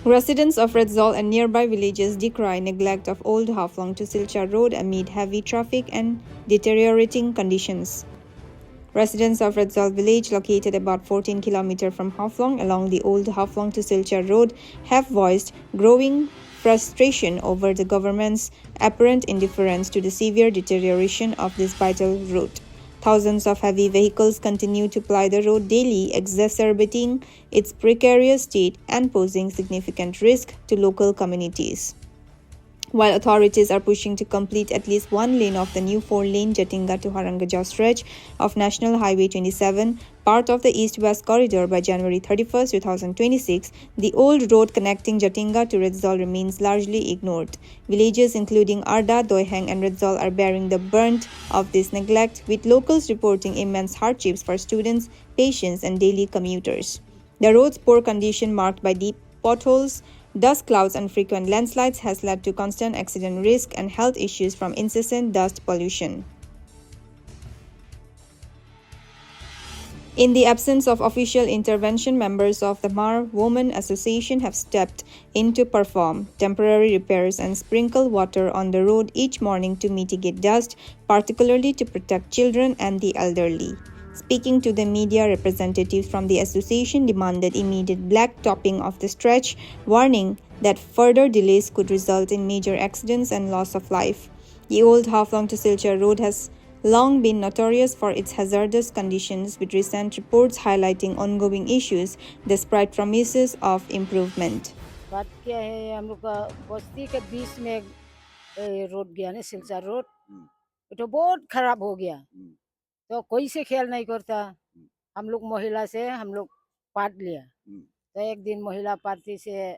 Residents of Redzall and nearby villages decry neglect of Old Haflong to Silchar Road amid heavy traffic and deteriorating conditions. Residents of Redzall village, located about 14 km from Haflong along the Old Haflong to Silchar Road, have voiced growing frustration over the government's apparent indifference to the severe deterioration of this vital route. Thousands of heavy vehicles continue to ply the road daily, exacerbating its precarious state and posing significant risk to local communities. While authorities are pushing to complete at least one lane of the new 4-lane Jatinga to Harangaja stretch of National Highway 27, part of the east-west corridor, by January 31, 2026, the old road connecting Jatinga to Redzall remains largely ignored. Villages including Arda, Doihang and Redzall are bearing the brunt of this neglect, with locals reporting immense hardships for students, patients and daily commuters. The road's poor condition, marked by deep potholes, dust clouds and frequent landslides, has led to constant accident risk and health issues from incessant dust pollution. In the absence of official intervention, members of the Mar Women Association have stepped in to perform temporary repairs and sprinkle water on the road each morning to mitigate dust, particularly to protect children and the elderly. Speaking to the media, representatives from the association demanded immediate blacktopping of the stretch, warning that further delays could result in major accidents and loss of life. The old Haflong to Silchar road has long been notorious for its hazardous conditions, with recent reports highlighting ongoing issues despite promises of improvement. बात क्या है, हम लोग का बस्ती के बीच में road गया ना, सिलचर रोड, तो बहुत खराब हो गया। तो कोई से ख्याल नहीं करता। हम लोग महिला से हम लोग पाट लिया। तो एक दिन महिला पार्टी से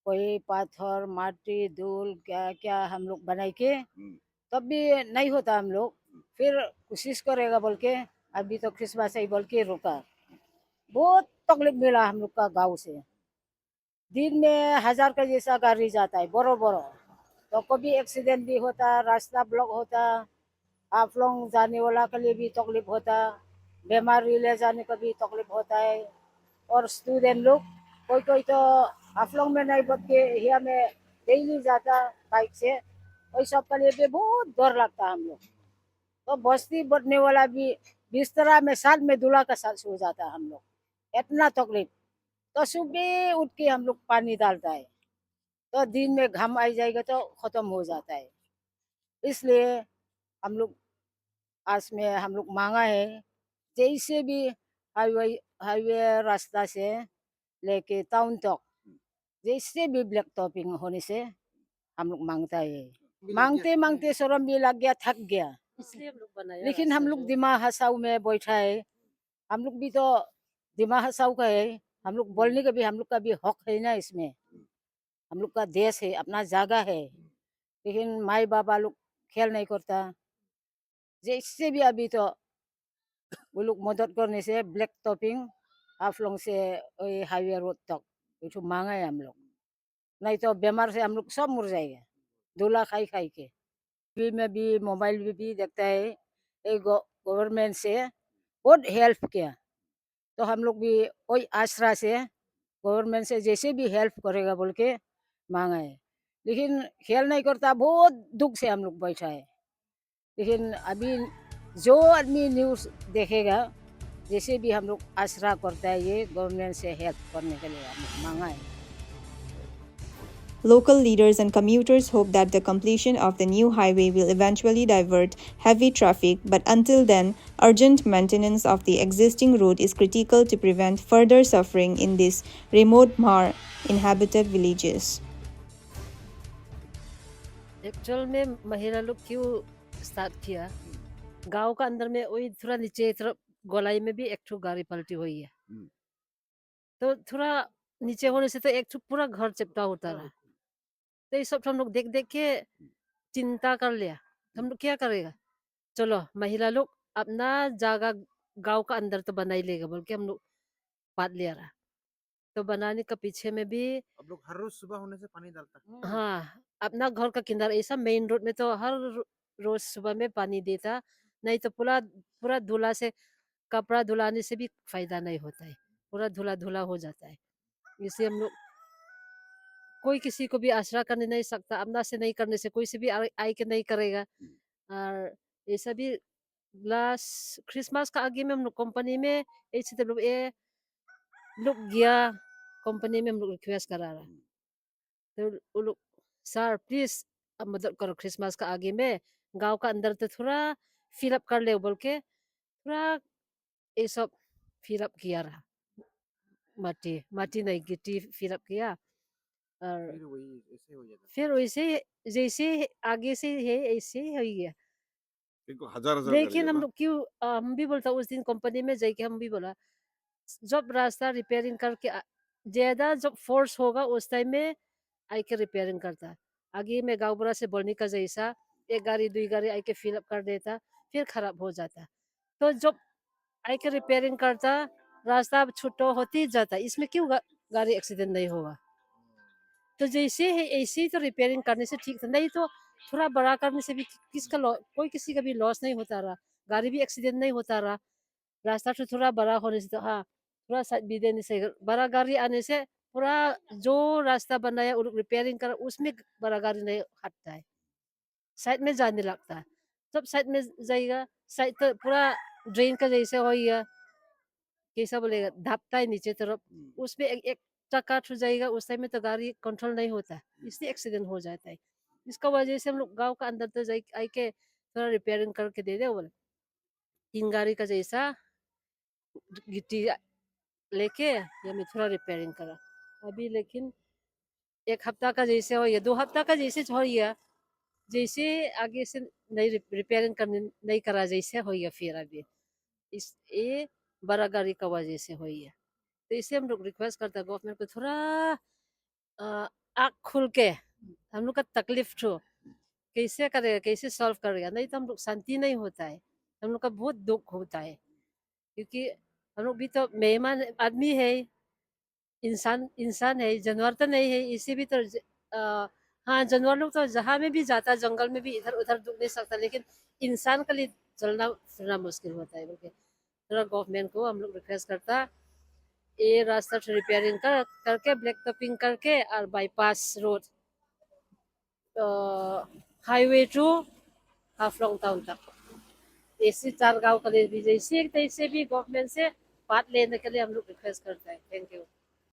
कोई पाथर माटी धूल क्या क्या हम लोग बनाए के, तब भी नहीं होता। हम लोग फिर कोशिश करेगा बोल के अभी तो क्रिसमस ही बोल के रुका। बहुत तकलीफ मिला हम लोग का गाँव से। दिन में 1000 का जैसा गाड़ी जाता है, बड़ो बड़ो। तो कभी एक्सीडेंट भी होता, रास्ता ब्लॉक होता, आप लोग जाने वाला के लिए भी तकलीफ होता, बीमारी ले जाने का भी तकलीफ होता है। और स्टूडेंट लोग कोई कोई तो आप लोग में नहीं बच के यहाँ में डेली जाता बाइक से, वही सब के लिए भी बहुत डर लगता हम लोग। तो बस्ती बढ़ने वाला भी बिस्तरा में साथ में दूल्हा का साथ सो जाता हम लोग, इतना तकलीफ। तो सुबह उठ के हम लोग पानी डालता है, तो दिन में घाम आ जाएगा तो खत्म हो जाता है। इसलिए हम लोग आज में हम लोग मांगा है, जैसे भी हाईवे हाईवे रास्ता से लेके टाउन तक जैसे भी ब्लैक टॉपिंग होने से हम लोग मांगता है। मांगते मांगते शर्म भी लग गया, थक गया, इसलिए हम लोग बनाया। लेकिन हम लोग दिमाग हसाऊ में बैठा है। हम लोग भी तो दिमाग हसाऊ का है। हम लोग बोलने का भी हम लोग का भी हक है ना इसमें। हम लोग का देश है, अपना जगह है, लेकिन माई बाबा लोग ख्याल नहीं करता। जैसे भी अभी तो वो लोग मदद करने से ब्लैक टॉपिंग हाफलोंग से हाईवे रोड तक तो मांगा है हम लोग। नहीं तो बीमार से हम लोग सब मर जाएगा, धूला खाई खाई के। टीवी में भी मोबाइल में भी देखता है, गवर्नमेंट से बहुत हेल्प किया। तो हम लोग भी वही आश्रा से गवर्नमेंट से जैसे भी हेल्प करेगा बोल के मांगा है, लेकिन ख्याल नहीं करता। बहुत दुख से हम लोग बैठा है। लेकिन अभी जो आदमी न्यूज़ देखेगा, जैसे भी हम लोग आसरा करता है, ये गवर्नमेंट से हेल्प करने के लिए हम लोग मांगा है। Local leaders and commuters hope that the completion of the new highway will eventually divert heavy traffic, but until then, urgent maintenance of the existing road is critical to prevent further suffering in these remote Mar inhabited villages. Actual में महिला लोग क्यों start किया, गांव का अंदर में वही थोड़ा नीचे तरफ गोलाई में भी एक ठो गाड़ी पलटी हुई है। तो थोड़ा नीचे होने से तो एक ठो पूरा घर चिपटा होता रहा। तो ये सब हम लोग देख देख के चिंता कर लिया। तो हम लोग क्या करेगा, चलो महिला लोग अपना जगह गांव का अंदर तो बना ही लेगा बोल के हम लोग बात लिया रहा। तो बनाने का पीछे में भी अब लोग हर रोज सुबह होने से पानी डालता। हाँ, अपना घर का किनारा ऐसा मेन रोड में तो हर रोज सुबह में पानी देता, नहीं तो पूरा पूरा धुला से कपड़ा धुलाने से भी फायदा नहीं होता है, पूरा धुला धुला हो जाता है। इसलिए हम लोग कोई किसी को भी आसरा करने नहीं सकता, अपना से नहीं करने से कोई से भी आई के नहीं करेगा। और ये सभी लास्ट क्रिसमस का आगे में हम लोग कंपनी में HWA लोग गया, कंपनी में हम लोग रिक्वेस्ट करा रहा, तो वो लोग सर प्लीज अब मदद करो, क्रिसमस का आगे में गांव का अंदर तो थोड़ा फिलअप कर ले बोल के थोड़ा ये सब फिलअप किया रहा, माटी माटी नहीं गिट्टी फिलअप किया। और फिर वही ऐसे हो जाता फिर वैसे जैसे आगे से है ऐसे ही हो गया। इनको हजार हजार लेकिन हम करेगा लोग क्यों हम भी बोलता उस दिन कंपनी में जाके हम भी बोला जब रास्ता रिपेयरिंग करके ज्यादा जब फोर्स होगा उस टाइम में आई के रिपेयरिंग करता। आगे में गाँव बड़ा से बोलने का जैसा एक गाड़ी दुई गाड़ी आई के फिलअप कर देता, फिर खराब हो जाता। तो जब आई के रिपेयरिंग करता रास्ता अब छुट्टो होती जाता, इसमें क्यों गाड़ी एक्सीडेंट नहीं होगा। तो जैसे है ऐसे ही तो रिपेयरिंग करने से ठीक था, नहीं तो थोड़ा बड़ा करने से भी कोई किसी का भी लॉस नहीं होता रहा, गाड़ी भी एक्सीडेंट नहीं होता रहा। रास्ता तो थोड़ा बड़ा होने से तो हाँ थोड़ा साइड भी देने से बड़ा गाड़ी आने से पूरा जो रास्ता बनाया रिपेयरिंग कर उसमें बड़ा गाड़ी नहीं हटता है, साइड में जाने लगता है। जब साइड में जाएगा साइड तो पूरा ड्रेन का जैसे हो गया, कैसा बोलेगा धपता है नीचे तरफ, उसमें एक चक्का छूट जाएगा उस टाइम में तो गाड़ी कंट्रोल नहीं होता, इसलिए एक्सीडेंट हो जाता है। इसका वजह से हम लोग गाँव का अंदर तो जाए आई के थोड़ा रिपेयरिंग करके दे दे बोले, 3 गाड़ी का जैसा गिट्टी लेके या मैं थोड़ा रिपेयरिंग करा अभी। लेकिन 1 हफ्ता का जैसे हो या 2 हफ्ता का जैसे हो गया, जैसे आगे से नहीं रिपेयरिंग करने नहीं करा जैसे हो गया, फिर अभी इस ये बड़ा गाड़ी का वजह से हो गया। तो इसे हम लोग रिक्वेस्ट करते हैं गवर्नमेंट को थोड़ा आँख खुल के हम लोग का तकलीफ छो कैसे करेगा, कैसे सॉल्व करेगा, नहीं तो हम लोग शांति नहीं होता है, हम लोग का बहुत दुख होता है। क्योंकि हम लोग भी तो मेहमान आदमी है, इंसान इंसान है, जानवर तो नहीं है। इसे भी तो हाँ जानवर लोग तो जहाँ में भी जाता जंगल में भी इधर उधर दुख नहीं सकता, लेकिन इंसान के लिए चलना फिरना मुश्किल होता है। बोल थोड़ा गवर्नमेंट को हम लोग रिक्वेस्ट करता ये रास्ता रिपेयरिंग करके ब्लैक टॉपिंग करके और bypass road highway to Haflong town तक ऐसे 4 गांव के लिए भी जैसे तैसे भी गवर्नमेंट से बात लेने के लिए हम लोग रिक्वेस्ट करते हैं। Thank you.